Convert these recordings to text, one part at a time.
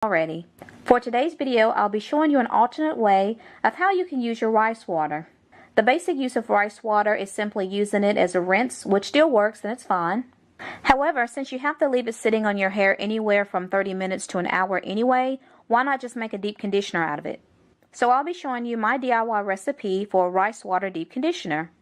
already. For today's video, I'll be showing you an alternate way of how you can use your rice water. The basic use of rice water is simply using it as a rinse, which still works and it's fine. However, since you have to leave it sitting on your hair anywhere from 30 minutes to an hour anyway, why not just make a deep conditioner out of it? So I'll be showing you my DIY recipe for a rice water deep conditioner.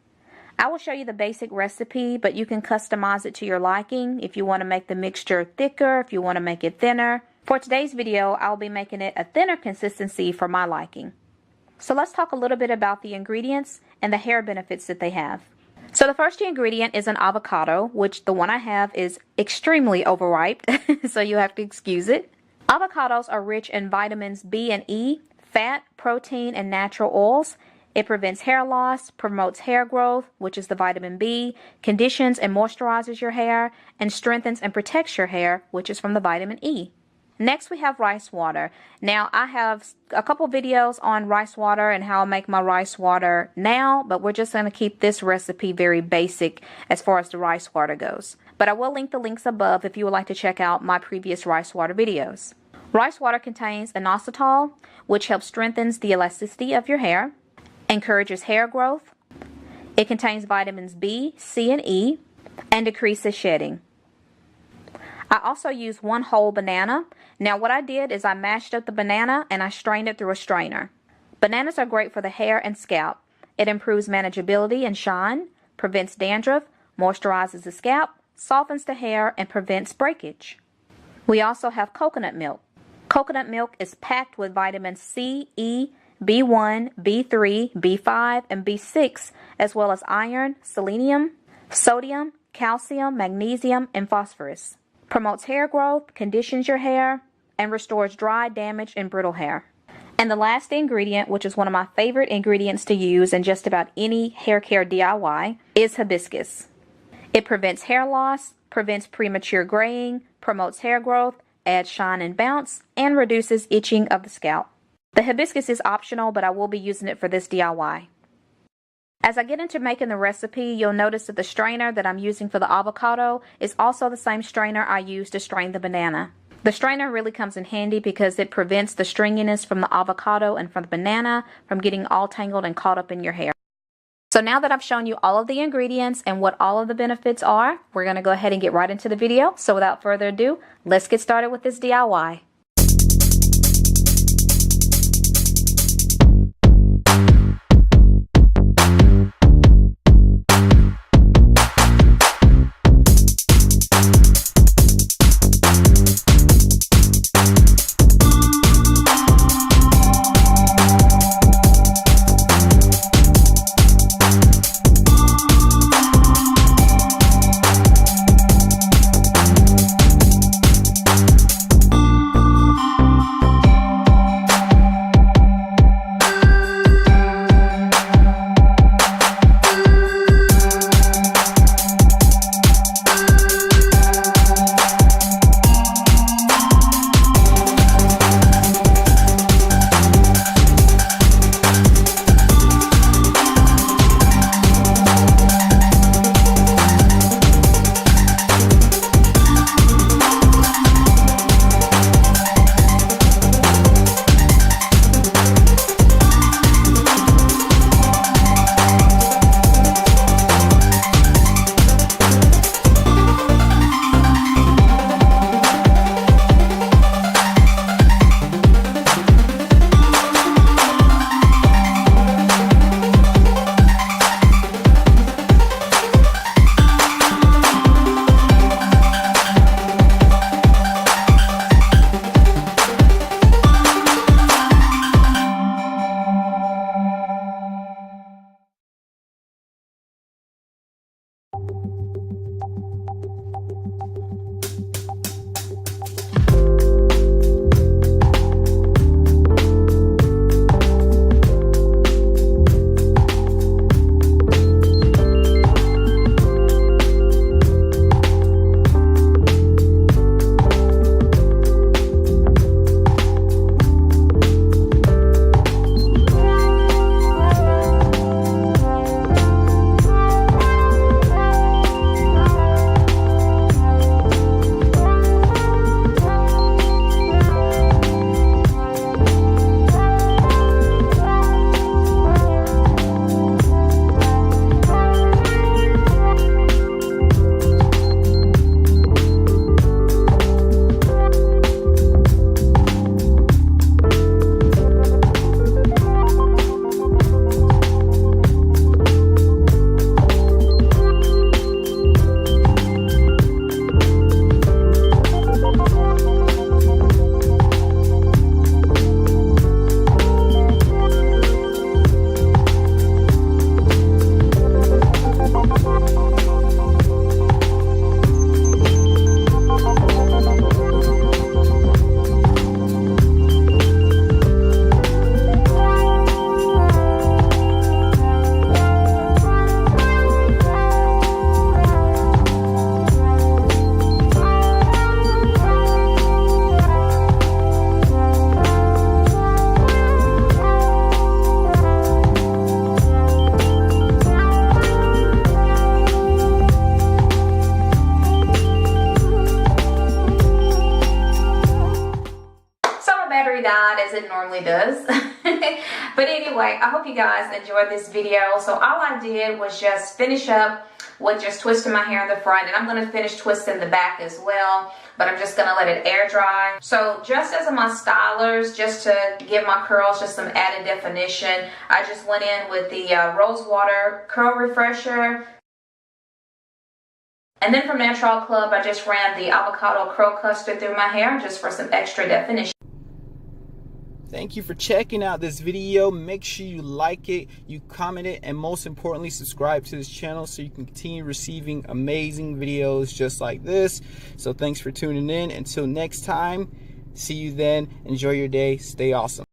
I will show you the basic recipe, but you can customize it to your liking if you want to make the mixture thicker, if you want to make it thinner. For today's video, I'll be making it a thinner consistency for my liking. So let's talk a little bit about the ingredients and the hair benefits that they have. So the first ingredient is an avocado, which the one I have is extremely overripe, so you have to excuse it. Avocados are rich in vitamins B and E, fat, protein, and natural oils. It prevents hair loss, promotes hair growth, which is the vitamin B, conditions and moisturizes your hair, and strengthens and protects your hair, which is from the vitamin E. Next, we have rice water. Now, I have a couple videos on rice water and how I make my rice water now, but we're just going to keep this recipe very basic as far as the rice water goes. But I will link the links above if you would like to check out my previous rice water videos. Rice water contains inositol, which helps strengthen the elasticity of your hair, encourages hair growth. It contains vitamins B, C, and E, and decreases shedding. I also use one whole banana. Now what I did is I mashed up the banana and I strained it through a strainer. Bananas are great for the hair and scalp. It improves manageability and shine, prevents dandruff, moisturizes the scalp, softens the hair, and prevents breakage. We also have coconut milk. Coconut milk is packed with vitamins C, E, B1, B3, B5, and B6, as well as iron, selenium, sodium, calcium, magnesium, and phosphorus. Promotes hair growth, conditions your hair, and restores dry, damaged, and brittle hair. And the last ingredient, which is one of my favorite ingredients to use in just about any hair care DIY, is hibiscus. It prevents hair loss, prevents premature graying, promotes hair growth, adds shine and bounce, and reduces itching of the scalp. The hibiscus is optional, but I will be using it for this DIY. As I get into making the recipe, you'll notice that the strainer that I'm using for the avocado is also the same strainer I use to strain the banana. The strainer really comes in handy because it prevents the stringiness from the avocado and from the banana from getting all tangled and caught up in your hair. So now that I've shown you all of the ingredients and what all of the benefits are, we're going to go ahead and get right into the video. So without further ado, let's get started with this DIY. battery died as it normally does. But anyway, I hope you guys enjoyed this video. So all I did was just finish up with just twisting my hair in the front, and I'm going to finish twisting the back as well, but I'm just going to let it air dry. So just as my stylers, just to give my curls just some added definition, I just went in with the Rose Water Curl Refresher. And then from Natural Club, I just ran the Avocado Curl Custard through my hair just for some extra definition. Thank you for checking out this video. Make sure you like it, you comment it, and most importantly, subscribe to this channel so you can continue receiving amazing videos just like this. So thanks for tuning in. Until next time, see you then. Enjoy your day. Stay awesome.